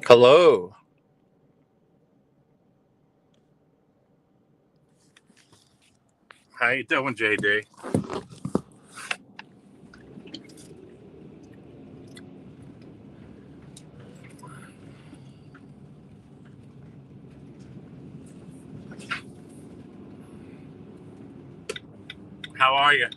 Hello. How you doing, JD? How are you?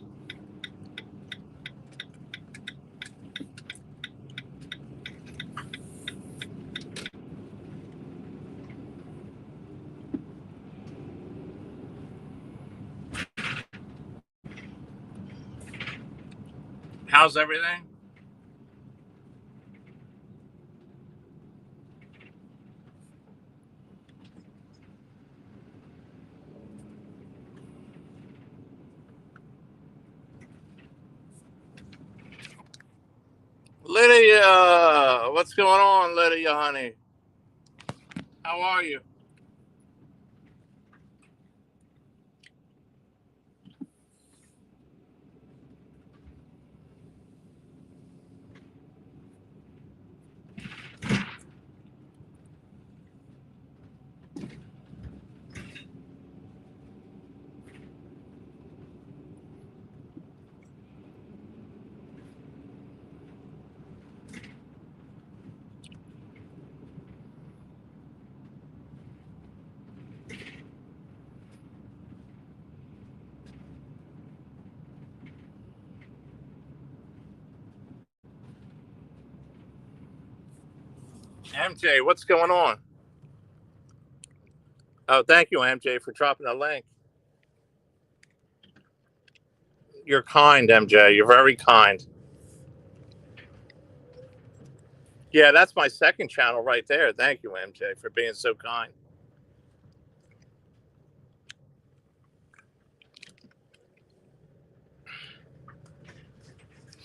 How's everything? Lydia, what's going on, Lydia, honey? How are you? MJ, what's going on? Oh, thank you, MJ, for dropping the link. You're kind, MJ. You're very kind. Yeah, that's my second channel right there. Thank you, MJ, for being so kind.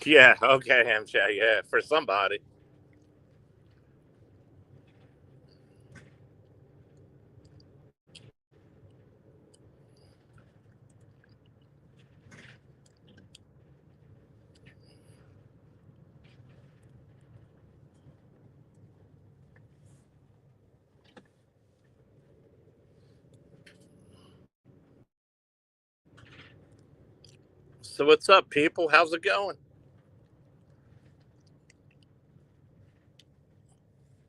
Yeah, okay, MJ. Yeah, for somebody. So, what's up, people? How's it going?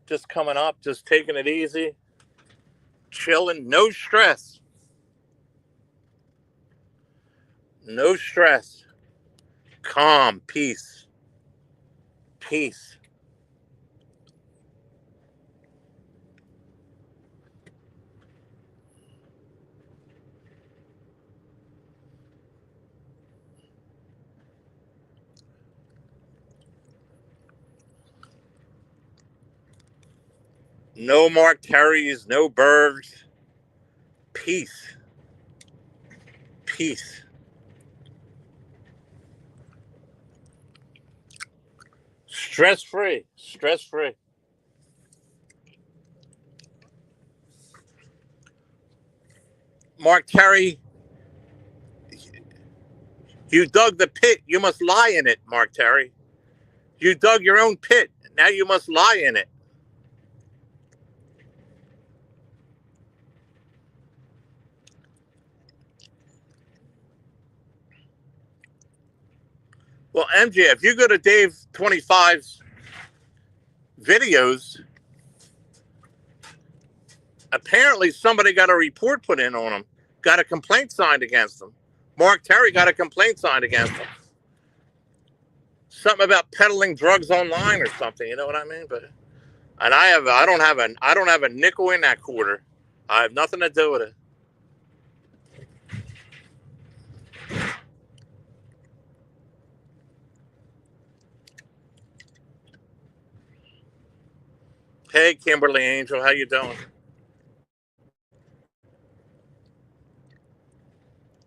Just coming up, just taking it easy, chilling, no stress. No stress. Calm, peace, peace. No Mark Terry's, no Bergs. Peace, peace. Stress free, stress free. Mark Terry, you dug the pit, you must lie in it, Mark Terry. You dug your own pit, now you must lie in it. Well, MJ, if you go to Dave 25's videos, apparently somebody got a report put in on him, got a complaint signed against him. Mark Terry got a complaint signed against him. Something about peddling drugs online or something. You know what I mean? But and I don't have a nickel in that quarter. I have nothing to do with it. Hey, Kimberly Angel, how you doing?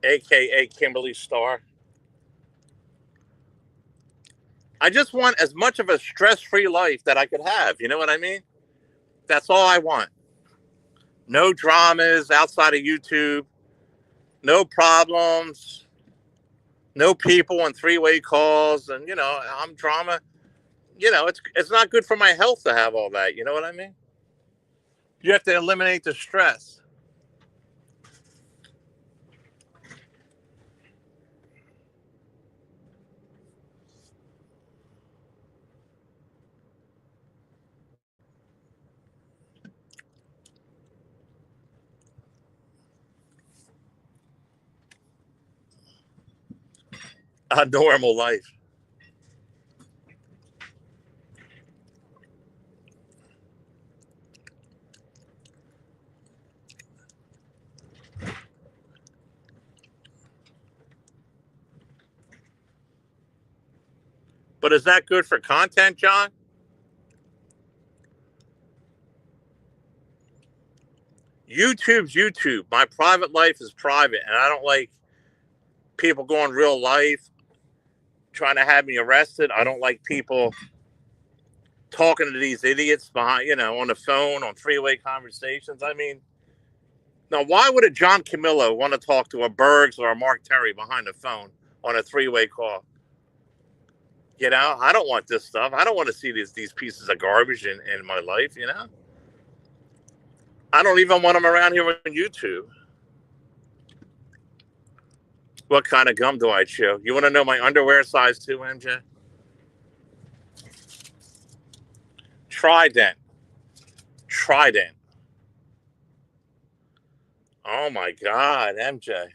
AKA Kimberly Star. I just want as much of a stress-free life that I could have. You know what I mean? That's all I want. No dramas outside of YouTube. No problems. No people on three-way calls, and I'm drama. it's not good for my health to have all that. You know what I mean? You have to eliminate the stress. A normal life. But is that good for content, John? YouTube's YouTube. My private life is private, and I don't like people going real life trying to have me arrested. I don't like people talking to these idiots behind, on the phone, on freeway conversations. I mean, now why would a John Camillo want to talk to a Bergs or a Mark Terry behind the phone on a three-way call? I don't want this stuff. I don't want to see these pieces of garbage in my life. I don't even want them around here on YouTube. What kind of gum do I chew? You want to know my underwear size too, MJ? Trident. Trident. Oh my God, MJ.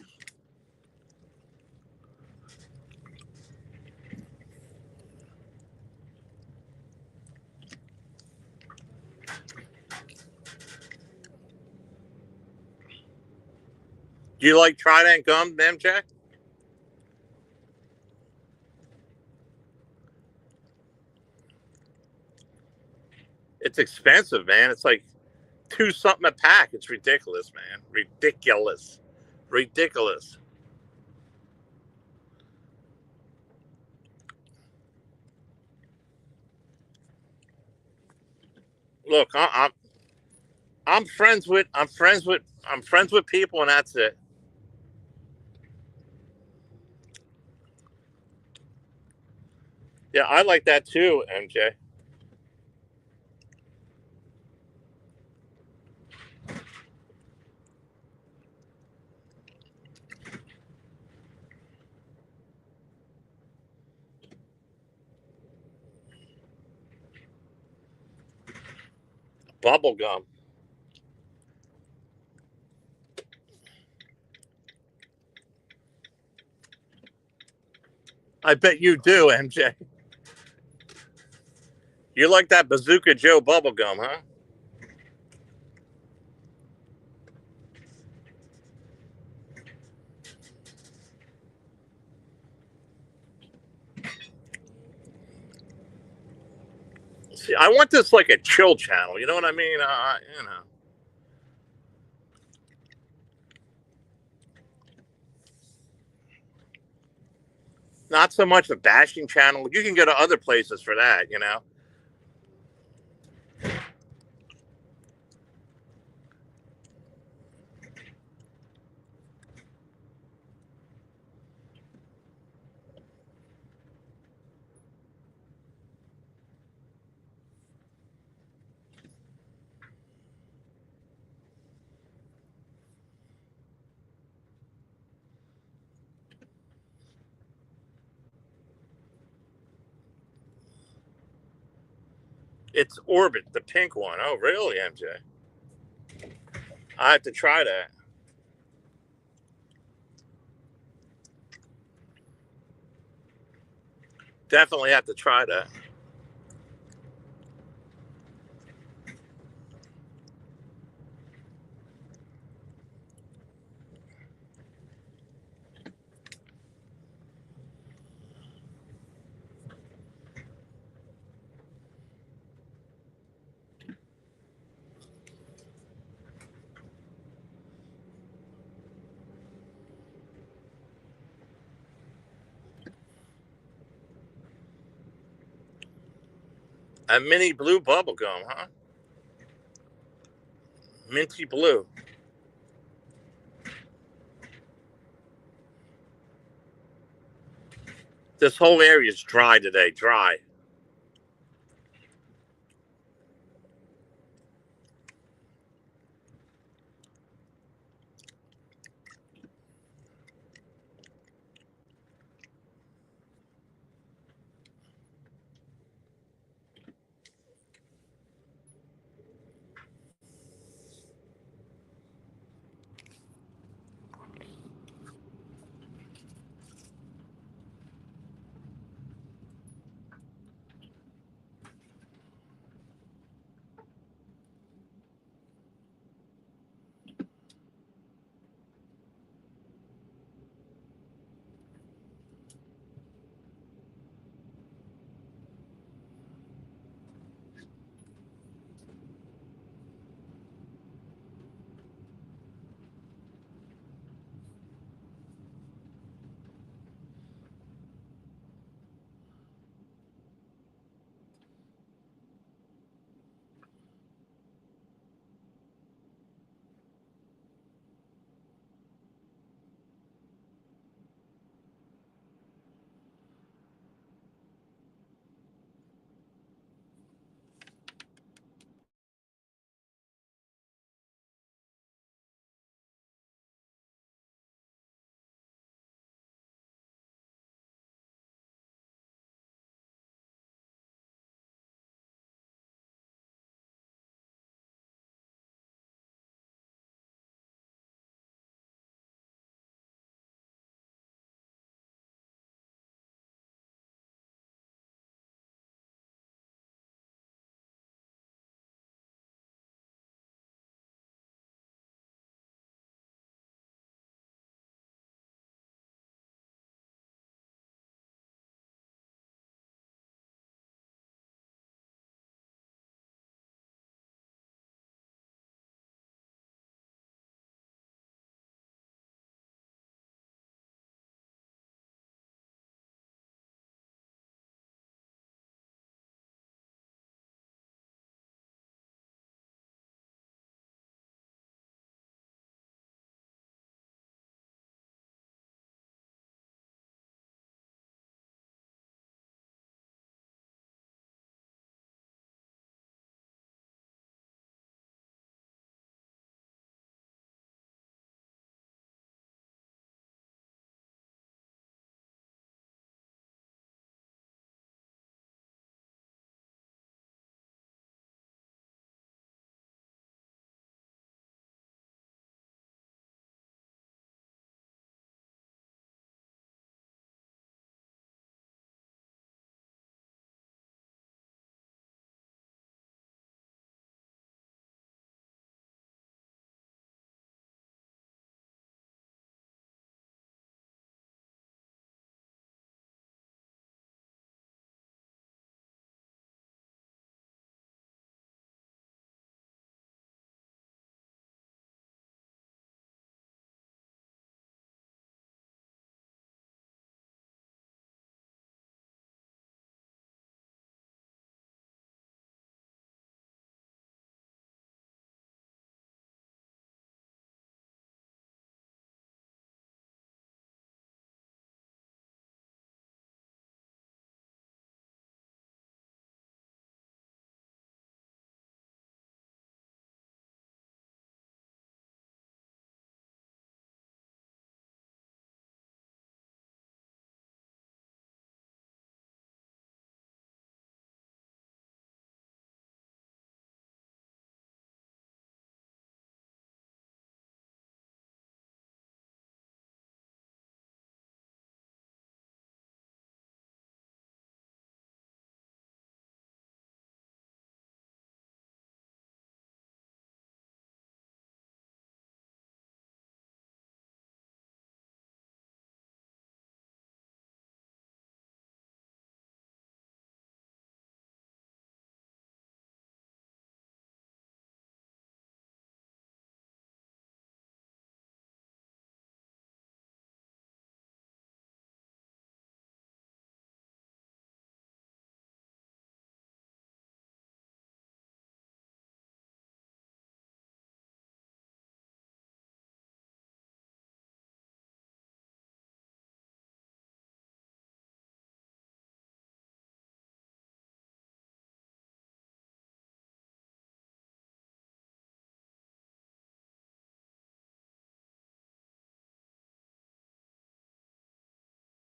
Do you like Trident gum, MJ? It's expensive, man. It's like two something a pack. It's ridiculous, man. Ridiculous. Ridiculous. Look, I'm friends with people, and that's it. Yeah, I like that too, MJ. Bubble gum. I bet you do, MJ. You like that Bazooka Joe bubble gum, huh? See, I want this like a chill channel. You know what I mean? Not so much a bashing channel. You can go to other places for that. It's Orbit, the pink one. Oh, really, MJ? I have to try that. Definitely have to try that. A mini blue bubble gum, huh? Minty blue. This whole area is dry today. Dry.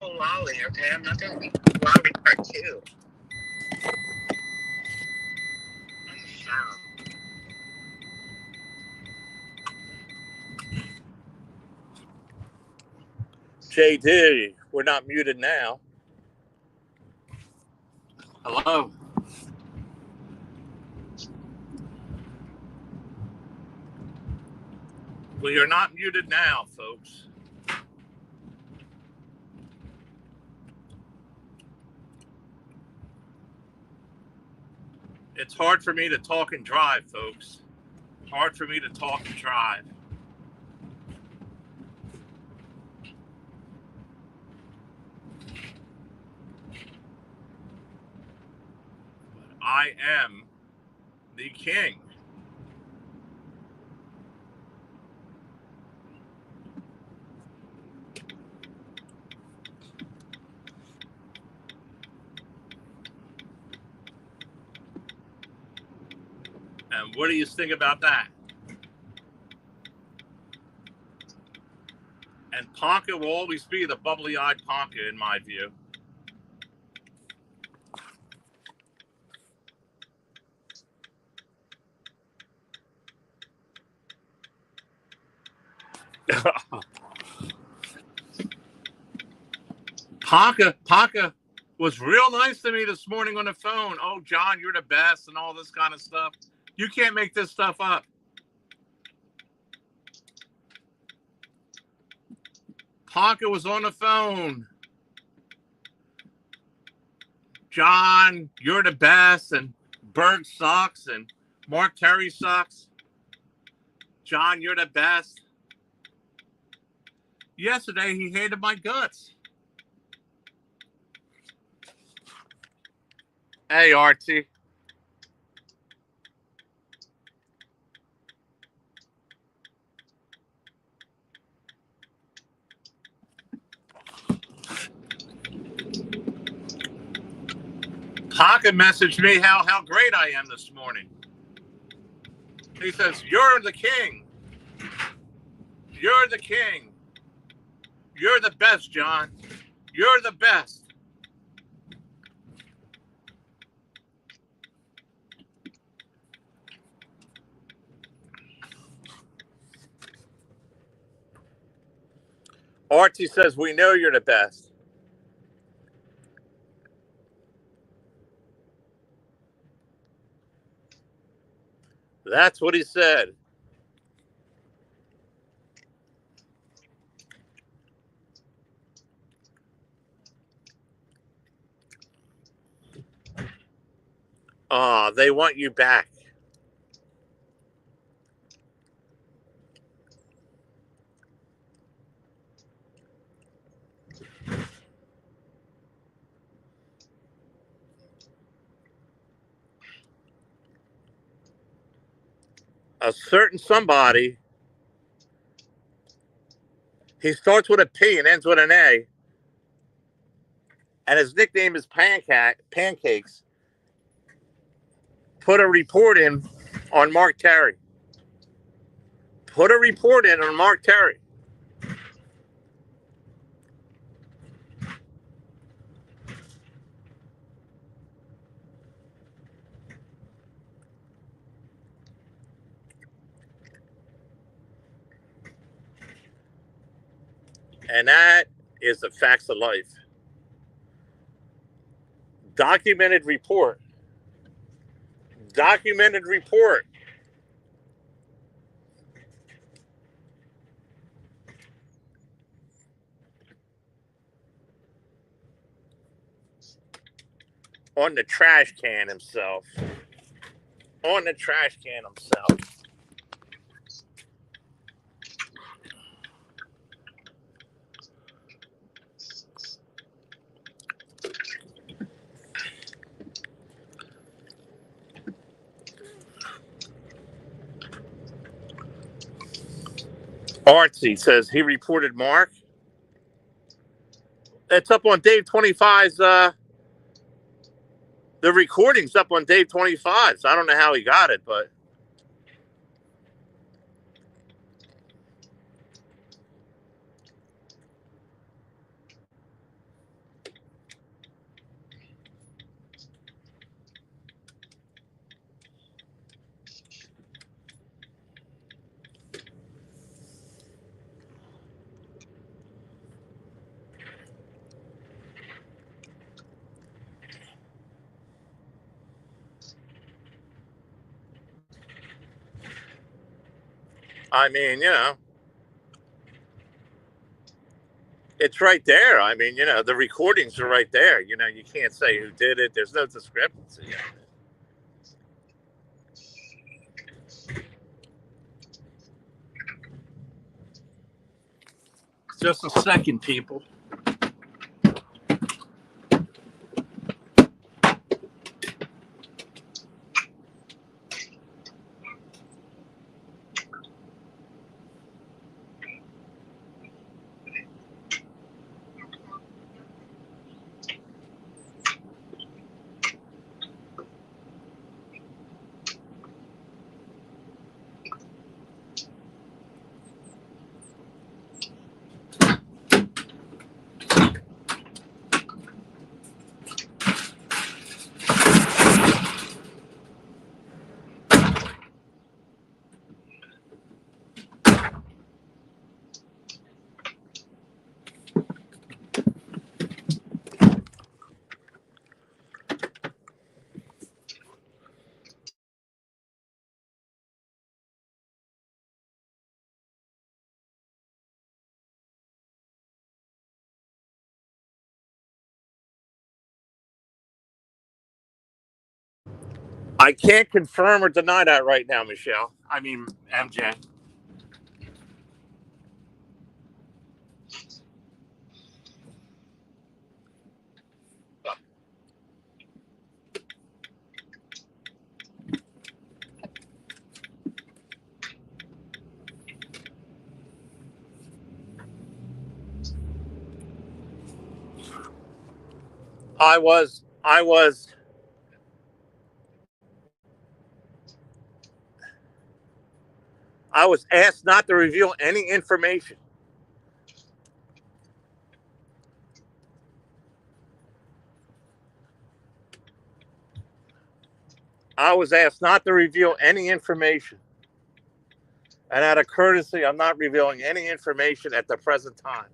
Lolly, okay? I'm not gonna be Lolly part two. I'm shallow. JD, we're not muted now. Hello. We are not muted now, folks. It's hard for me to talk and drive, folks. Hard for me to talk and drive. But I am the king. And what do you think about that? And Ponca will always be the bubbly-eyed Ponca, in my view. Ponca was real nice to me this morning on the phone. Oh, John, you're the best and all this kind of stuff. You can't make this stuff up. Ponca was on the phone. John, you're the best, and Berg sucks, and Mark Terry sucks. John, you're the best. Yesterday, he hated my guts. Hey, Archie. Ponca messaged me how great I am this morning. He says, you're the king. You're the king. You're the best, John. You're the best. Archie says, we know you're the best. That's what he said. They want you back. A certain somebody, he starts with a P and ends with an A, and his nickname is Pancakes, put a report in on Mark Terry. Put a report in on Mark Terry. And that is the facts of life. Documented report. Documented report. On the trash can himself. On the trash can himself. Artsy says he reported Mark. It's up on Dave 25's, the recording's up on Dave 25. So I don't know how he got it, but I mean, it's right there. I mean, the recordings are right there. You can't say who did it. There's no discrepancy. Just a second, people. I can't confirm or deny that right now, Michelle. I mean, MJ. I was asked not to reveal any information. I was asked not to reveal any information. And out of courtesy, I'm not revealing any information at the present time.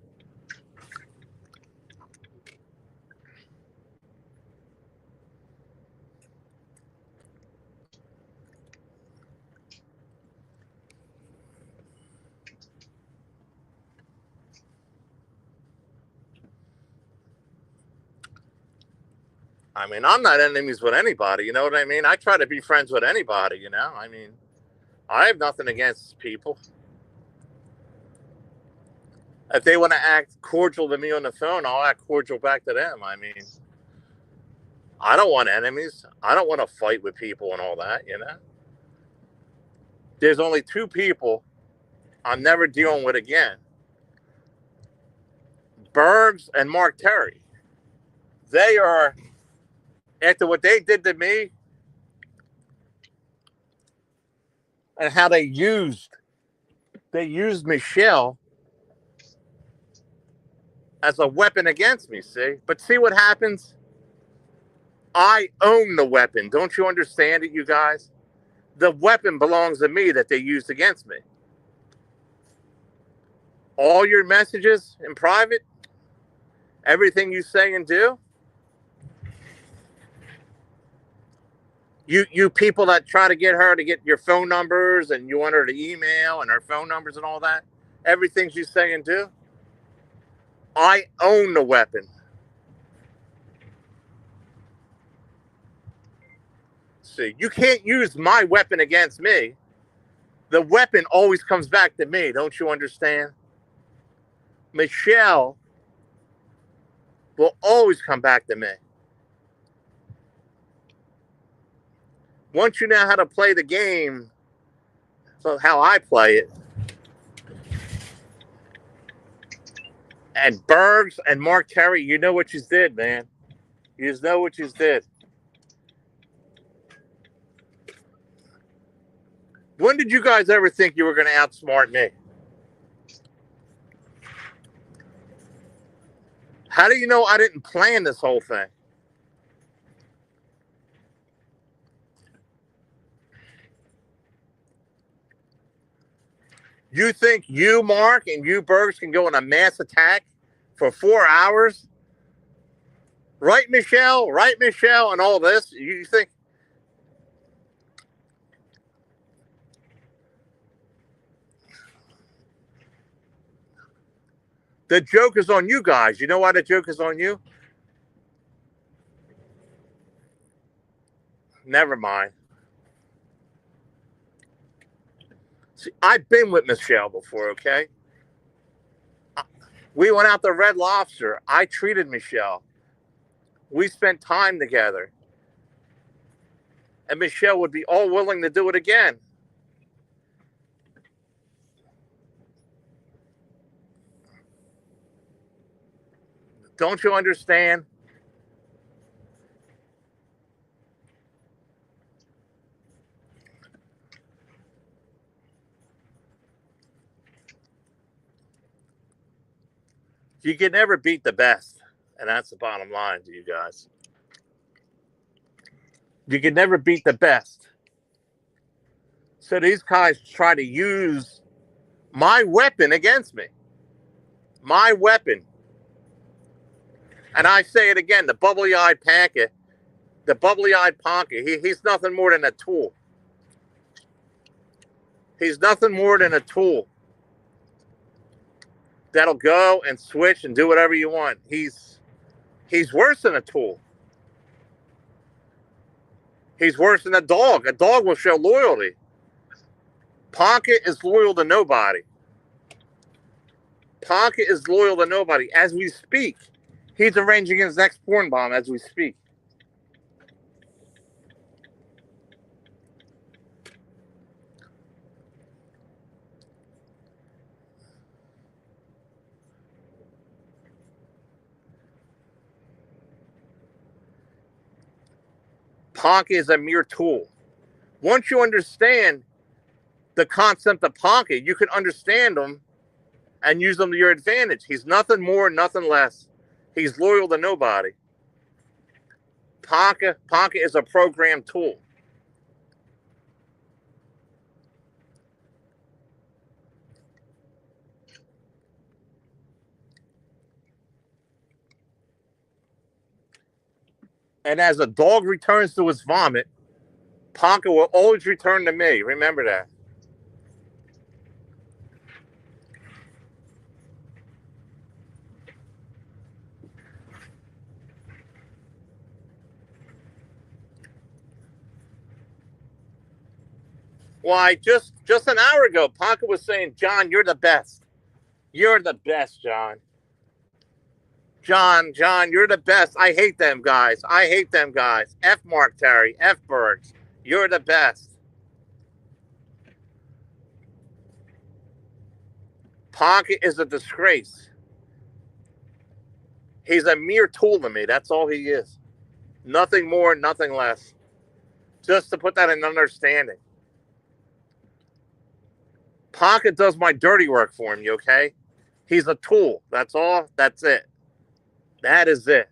I mean, I'm not enemies with anybody. You know what I mean? I try to be friends with anybody, I mean, I have nothing against people. If they want to act cordial to me on the phone, I'll act cordial back to them. I mean, I don't want enemies. I don't want to fight with people and all that. There's only two people I'm never dealing with again. Bergs and Mark Terry. They are, after what they did to me and how they used Michelle as a weapon against me, see? But see what happens? I own the weapon. Don't you understand it, you guys? The weapon belongs to me that they used against me. All your messages in private, everything you say and do, you people that try to get her to get your phone numbers and you want her to email and her phone numbers and all that, everything you say and do, I own the weapon. See, you can't use my weapon against me. The weapon always comes back to me. Don't you understand? Michelle will always come back to me. Once you know how to play the game, so how I play it, and Bergs and Mark Terry, you know what you did, man. You just know what you did. When did you guys ever think you were going to outsmart me? How do you know I didn't plan this whole thing? You think you, Mark, and you, Bergs, can go on a mass attack for 4 hours? Right, Michelle? Right, Michelle? And all this? You think? The joke is on you guys. You know why the joke is on you? Never mind. See, I've been with Michelle before, okay? We went out to Red Lobster. I treated Michelle. We spent time together. And Michelle would be all willing to do it again. Don't you understand? You can never beat the best. And that's the bottom line to you guys. You can never beat the best. So these guys try to use my weapon against me. My weapon. And I say it again, the bubbly-eyed Panka, the bubbly-eyed Ponka, he's nothing more than a tool. He's nothing more than a tool that'll go and switch and do whatever you want. He's worse than a tool. He's worse than a dog. A dog will show loyalty. Ponka is loyal to nobody. Ponka is loyal to nobody. As we speak, he's arranging his next porn bomb as we speak. Ponka is a mere tool. Once you understand the concept of Ponka, you can understand him and use them to your advantage. He's nothing more, nothing less. He's loyal to nobody. Ponka is a program tool. And as a dog returns to his vomit, Ponka will always return to me. Remember that. Why, just an hour ago, Ponka was saying, John, you're the best. You're the best, John. John, you're the best. I hate them guys. I hate them guys. F Mark Terry, F Bergs. You're the best. Ponka is a disgrace. He's a mere tool to me. That's all he is. Nothing more, nothing less. Just to put that in understanding. Ponka does my dirty work for me, okay? He's a tool. That's all. That's it. That is it.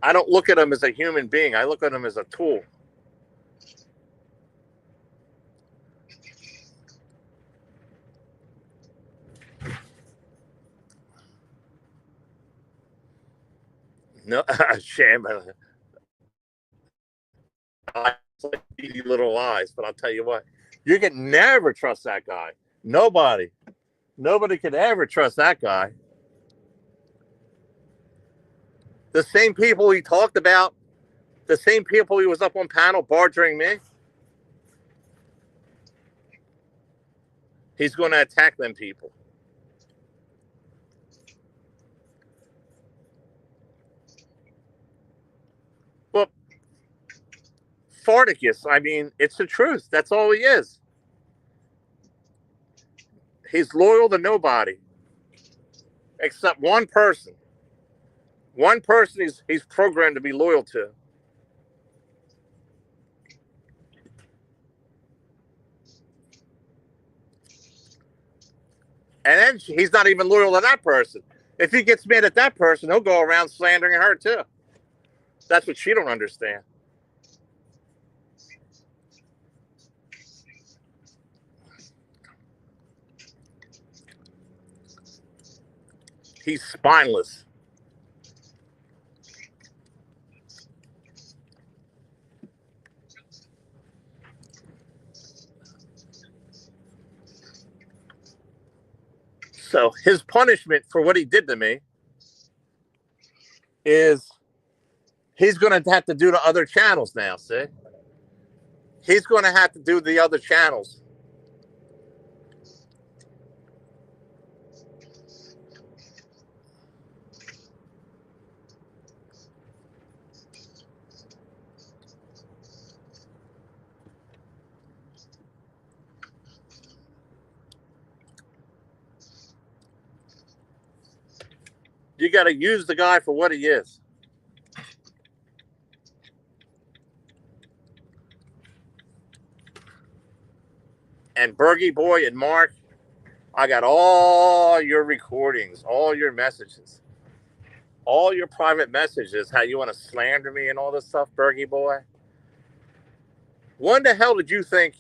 I don't look at him as a human being. I look at him as a tool. No, shame. I like beady little lies, but I'll tell you what, you can never trust that guy. Nobody could ever trust that guy. The same people he talked about, the same people he was up on panel bartering me, he's going to attack them people. Well, Farticus, I mean, it's the truth. That's all he is. He's loyal to nobody except one person. One person he's programmed to be loyal to. And then he's not even loyal to that person. If he gets mad at that person, he'll go around slandering her too. That's what she don't understand. He's spineless. So his punishment for what he did to me is he's going to have to do the other channels now, see? He's going to have to do the other channels. You got to use the guy for what he is. And Bergie Boy and Mark, I got all your recordings, all your messages, all your private messages, how you want to slander me and all this stuff, Bergie Boy. When the hell did you think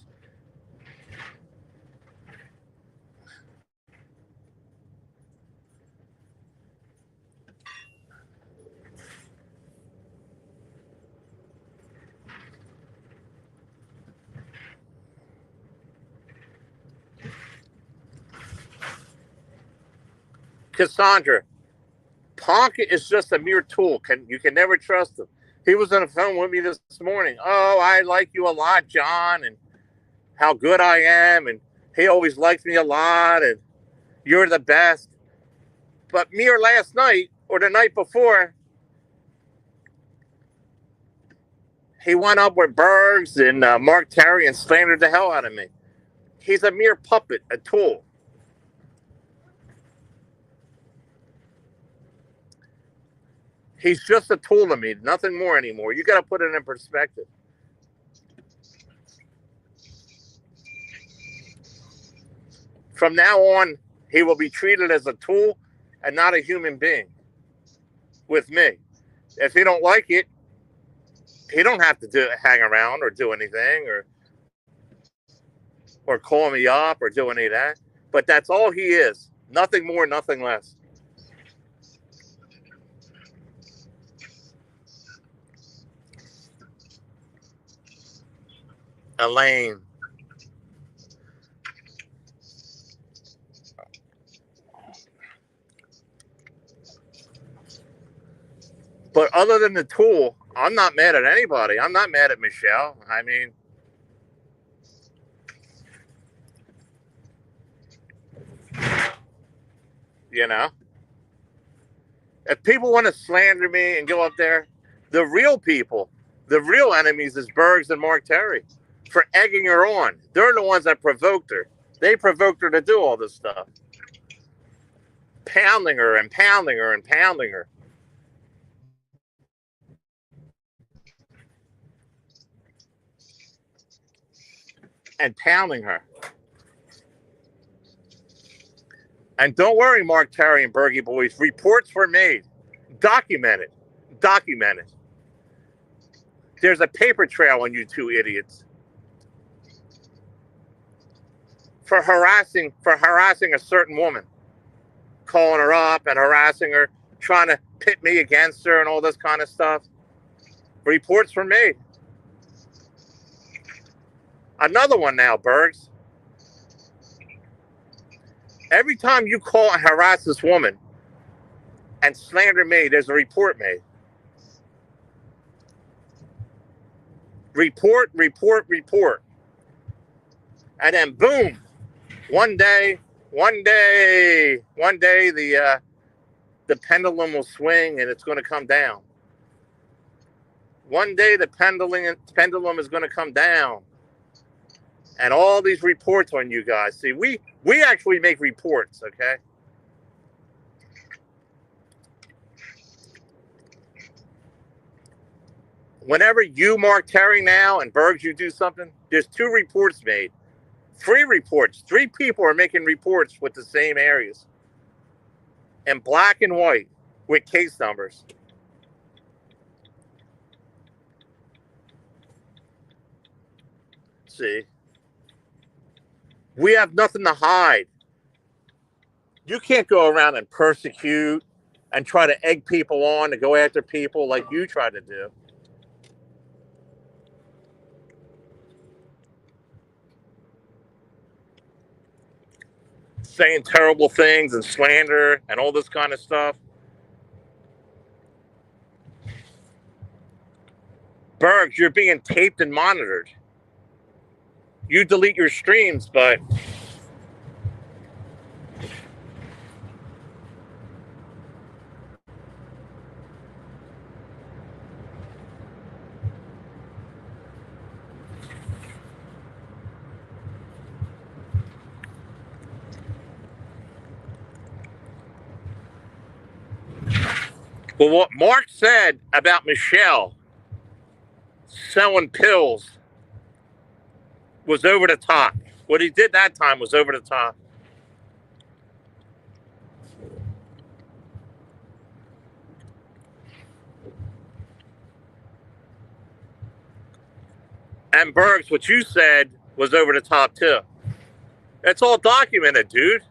Cassandra, Ponk is just a mere tool. You can never trust him. He was on the phone with me this morning. Oh, I like you a lot, John, and how good I am, and he always liked me a lot, and you're the best. But me or last night or the night before, he went up with Bergs and Mark Terry and slandered the hell out of me. He's a mere puppet, a tool. He's just a tool to me, nothing more anymore. You got to put it in perspective. From now on, he will be treated as a tool and not a human being with me. If he don't like it, he don't have to hang around or do anything or call me up or do any of that. But that's all he is. Nothing more, nothing less. Elaine. But other than the tool, I'm not mad at anybody. I'm not mad at Michelle. I mean, you know, if people want to slander me and go up there, the real people, the real enemies is Bergs and Mark Terry for egging her on. They're the ones that provoked her. They provoked her to do all this stuff. Pounding her and pounding her and pounding her. And pounding her. And don't worry, Mark Terry and Bergie Boys, reports were made. Documented. Documented. There's a paper trail on you two idiots. For harassing a certain woman. Calling her up and harassing her, trying to pit me against her and all this kind of stuff. Reports were made. Another one now, Bergs. Every time you call and harass this woman and slander me, there's a report made. Report, report, report. And then boom, one day the pendulum will swing and it's going to come down. One day the pendulum is going to come down. And all these reports on you guys. See, we actually make reports, okay? Whenever you, Mark Terry, now, and Bergs, you do something, there's 2 reports made. 3 reports. 3 people are making reports with the same areas. In black and white with case numbers. See? We have nothing to hide. You can't go around and persecute and try to egg people on to go after people like you try to do. saying terrible things and slander and all this kind of stuff. Bergs, you're being taped and monitored. You delete your streams, but what Mark said about Michelle selling pills was over the top. What he did that time was over the top. And Bergs, what you said was over the top too. It's all documented, dude.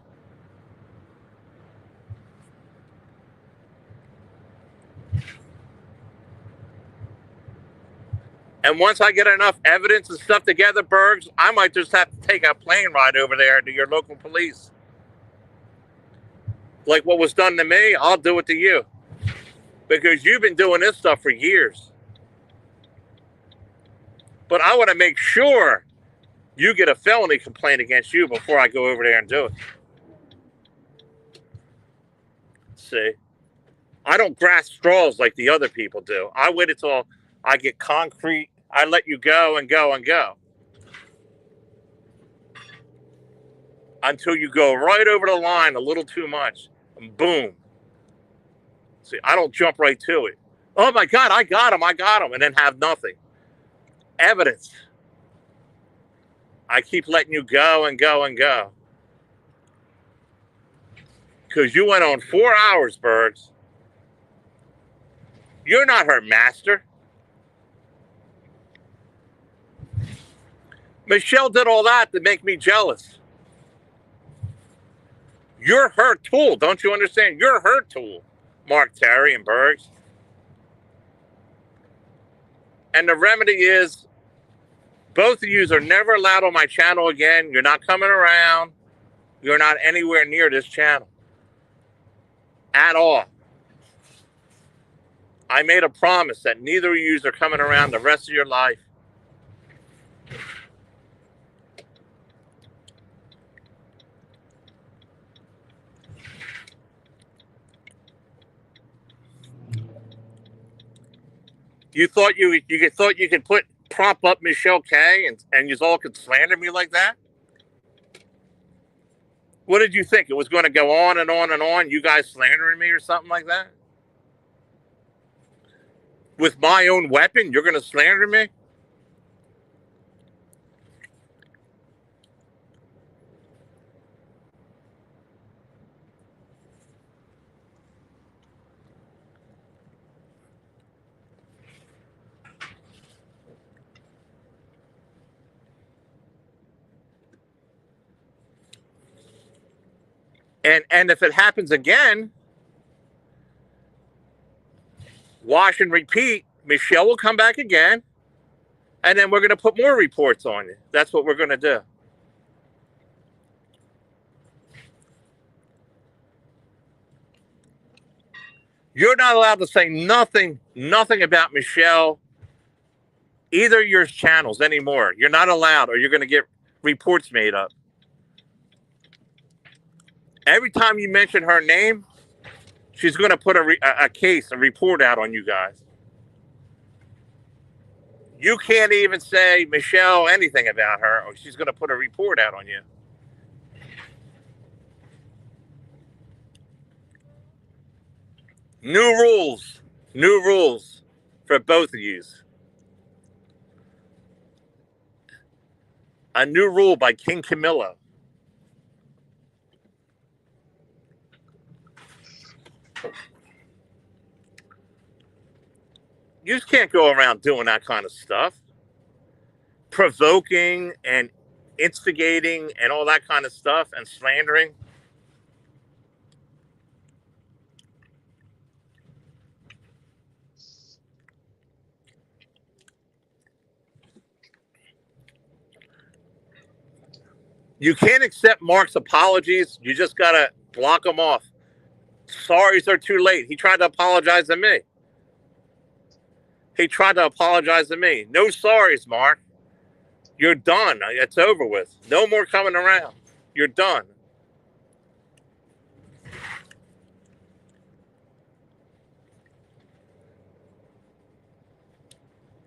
And once I get enough evidence and stuff together, Bergs, I might just have to take a plane ride over there to your local police. Like what was done to me, I'll do it to you. Because you've been doing this stuff for years. But I want to make sure you get a felony complaint against you before I go over there and do it. See? I don't grasp straws like the other people do. I wait until I get concrete. I let you go and go and go. Until you go right over the line a little too much. And boom. See, I don't jump right to it. Oh my God, I got him, and then have nothing. Evidence. I keep letting you go and go and go. Because you went on 4 hours, Bergs. You're not her master. Michelle did all that to make me jealous. You're her tool, don't you understand? You're her tool, Mark Terry and Bergs. And the remedy is both of you are never allowed on my channel again. You're not coming around. You're not anywhere near this channel at all. I made a promise that neither of you are coming around the rest of your life. You thought you could prop up Michelle K and you all could slander me like that? What did you think? It was going to go on and on and on, you guys slandering me or something like that? With my own weapon, you're going to slander me? And if it happens again, wash and repeat, Michelle will come back again, and then we're going to put more reports on you. That's what we're going to do. You're not allowed to say nothing about Michelle, either of your channels anymore. You're not allowed, or you're going to get reports made up. Every time you mention her name, she's going to put a case, a report out on you guys. You can't even say Michelle anything about her, or she's going to put a report out on you. New rules for both of you. A new rule by King Camillo. You just can't go around doing that kind of stuff. Provoking and instigating and all that kind of stuff and slandering. You can't accept Mark's apologies. You just got to block them off. Sorries are too late. He tried to apologize to me. He tried to apologize to me. No sorries, Mark. You're done. It's over with. No more coming around. You're done.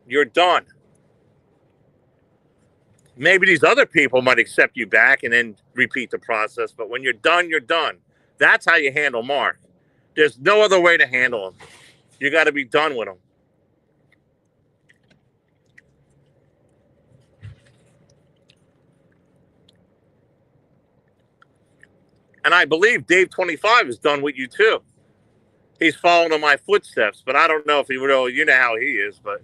You're done. Maybe these other people might accept you back and then repeat the process. But when you're done, you're done. That's how you handle Mark. There's no other way to handle him. You got to be done with him. And I believe Dave 25 is done with you too. He's following in my footsteps, but I don't know if he really, you know how he is, but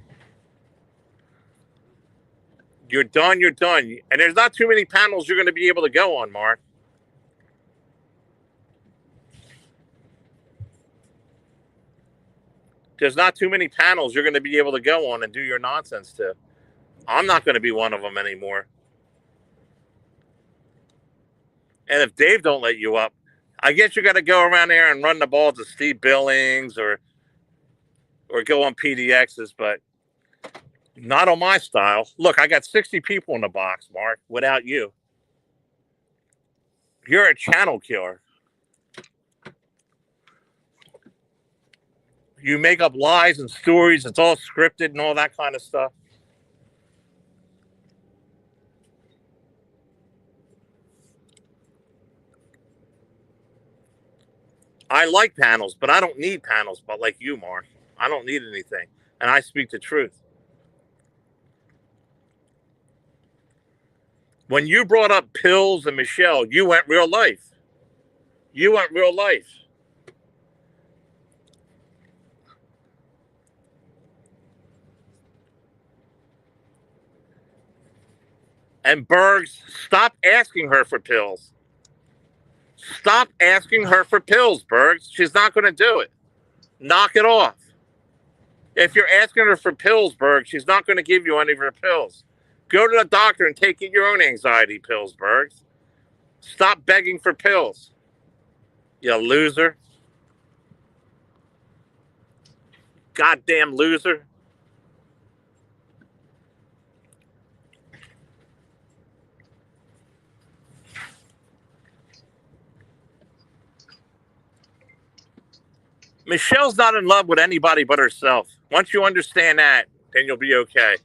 you're done, you're done. And there's not too many panels you're going to be able to go on, Mark. There's not too many panels you're going to be able to go on and do your nonsense to. I'm not going to be one of them anymore. And if Dave don't let you up, I guess you got to go around there and run the ball to Steve Billings or go on PDXs, but not on my style. Look, I got 60 people in the box, Mark, without you. You're a channel killer. You make up lies and stories. It's all scripted and all that kind of stuff. I like panels, but I don't need panels, but like you, Mark. I don't need anything. And I speak the truth. When you brought up pills and Michelle, you went real life. You went real life. And Bergs, stop asking her for pills. Stop asking her for pills, Bergs. She's not going to do it. Knock it off. If you're asking her for pills, Bergs, she's not going to give you any of her pills. Go to the doctor and take your own anxiety pills, Bergs. Stop begging for pills. You loser. Goddamn loser. Michelle's not in love with anybody but herself. Once you understand that, then you'll be okay.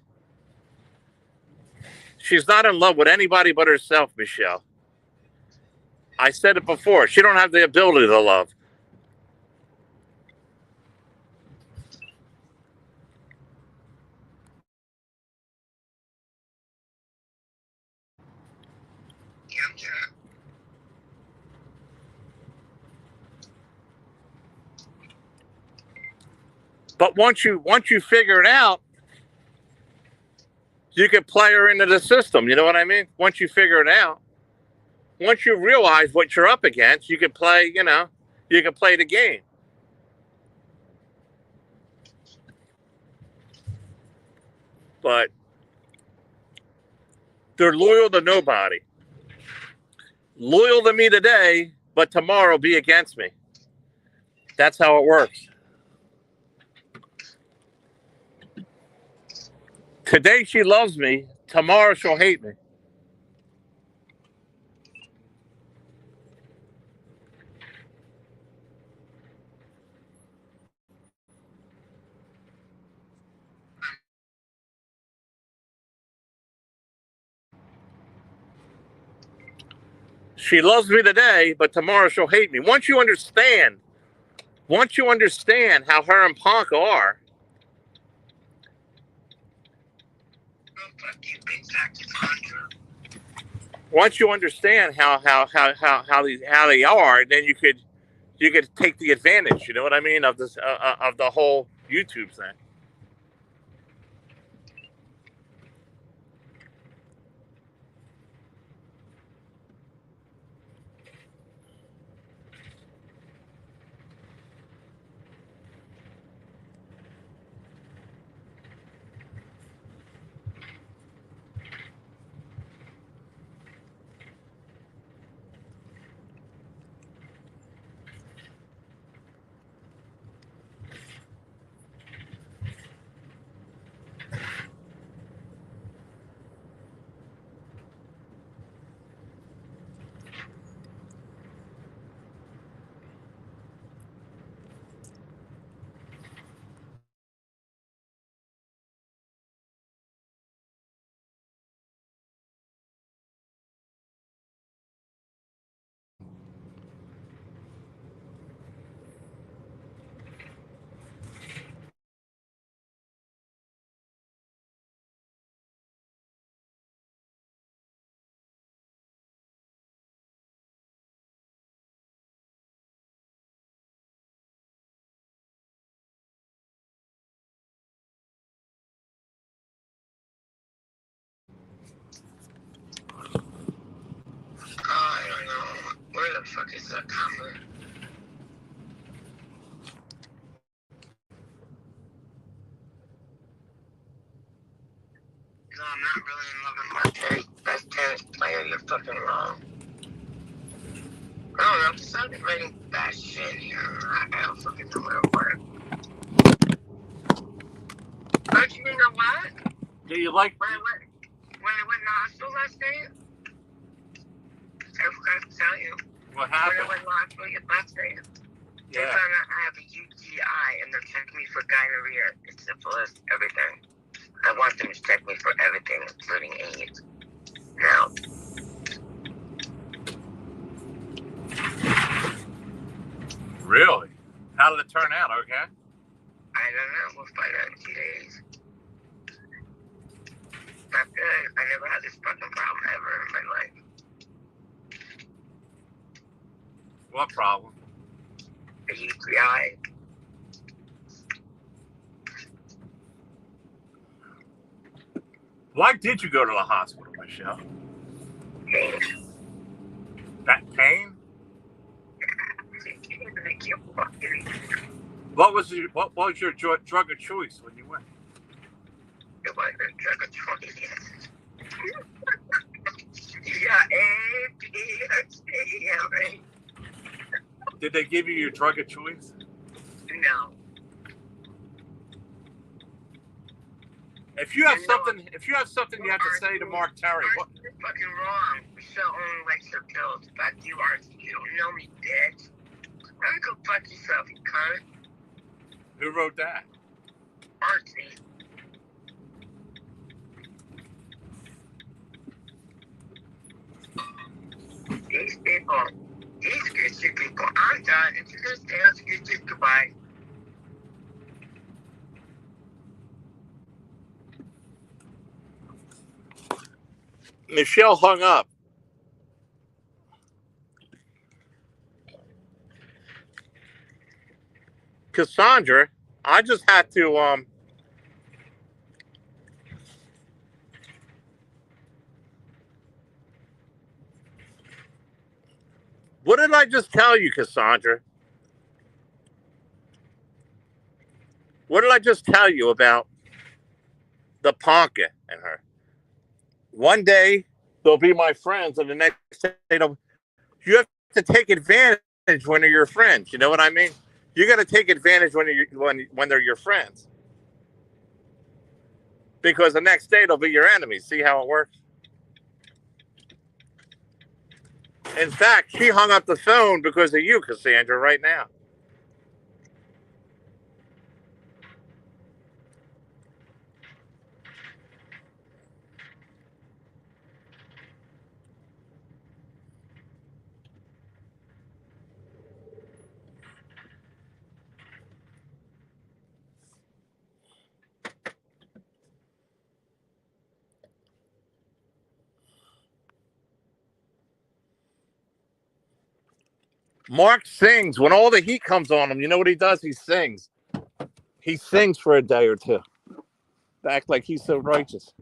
She's not in love with anybody but herself, Michelle. I said it before. She don't have the ability to love. Yeah. But once you figure it out, you can play her into the system. You know what I mean? Once you figure it out, once you realize what you're up against, you can play, you can play the game. But they're loyal to nobody. Loyal to me today, but tomorrow be against me. That's how it works. Today she loves me. Tomorrow she'll hate me. She loves me today, but tomorrow she'll hate me. Once you understand how her and Punk are, once you understand how they are, then you could take the advantage. You know what I mean of this of the whole YouTube thing. really in love with my best tennis player. You're fucking wrong. I don't know. I'm starting writing bad shit here. I don't fucking know where to work. But you know what? Do you like? When I went to the hospital last night, I forgot to tell you. What When I happened? went to the hospital last night, they Yeah. found out I have a UTI and they're checking me for gonorrhea, syphilis, everything. I want them to check me for everything, including AIDS. Now, Really? How did it turn out? Okay. I don't know. We'll find out in 2 days. Not good. I never had this fucking problem ever in my life. What problem? A UTI. Why did you go to the hospital, Michelle? Pain. That pain? I can't fucking. What was your drug of choice when you went? It wasn't a drug of choice. Yeah, A, B, C, right? Did they give you your drug of choice? No. If you have something you have to say to Mark Terry, what? You're fucking wrong. Michelle only likes her pills. Fuck you, Archie. You don't know me, bitch. Why don't you go fuck yourself, you cunt? Who wrote that? Archie. These good people. I'm done. If you're gonna stay on, you just goodbye. Michelle hung up. Cassandra, I just had to what did I just tell you, Cassandra? What did I just tell you about the Ponca and her? One day they'll be my friends, and the next day you have to take advantage when they're your friends. You know what I mean? You got to take advantage when they're your friends, because the next day they'll be your enemies. See how it works? In fact, she hung up the phone because of you, Cassandra, right now. Mark sings. When all the heat comes on him, you know what he does? He sings. He sings for a day or two. To act like he's so righteous.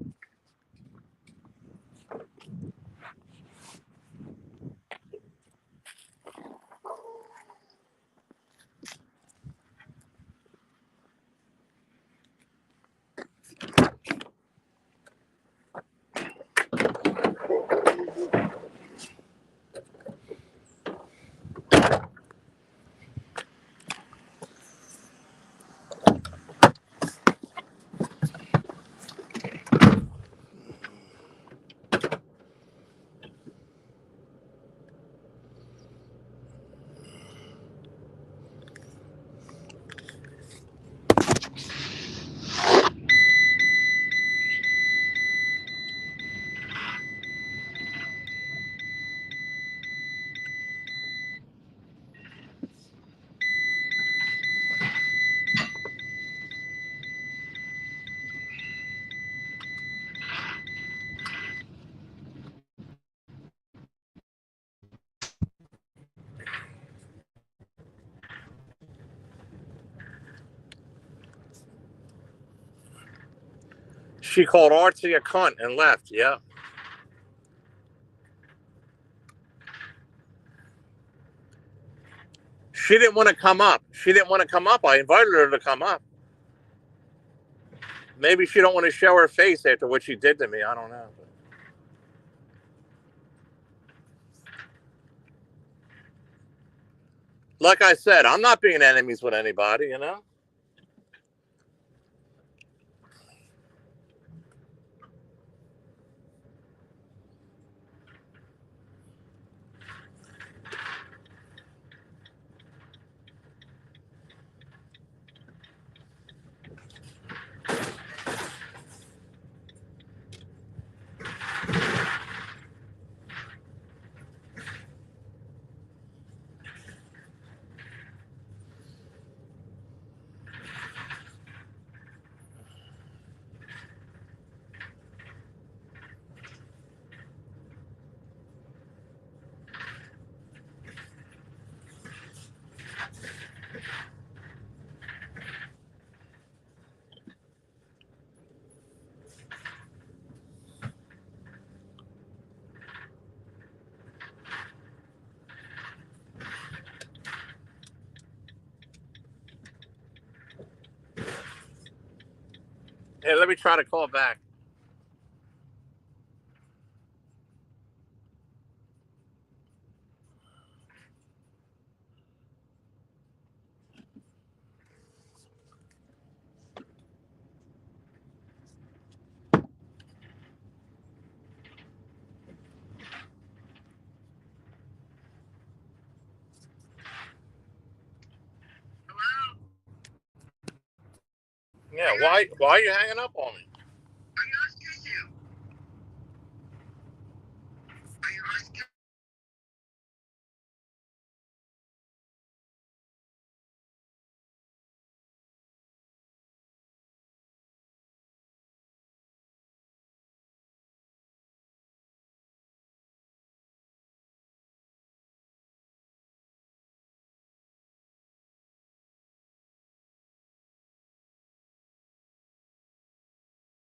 She called Archie a cunt and left. Yeah. She didn't want to come up. I invited her to come up. Maybe she don't want to show her face after what she did to me. I don't know. Like I said, I'm not being enemies with anybody, you know? Hey, let me try to call back. Hello? Yeah, why are you hanging up on me? Are you asking you? Are you asking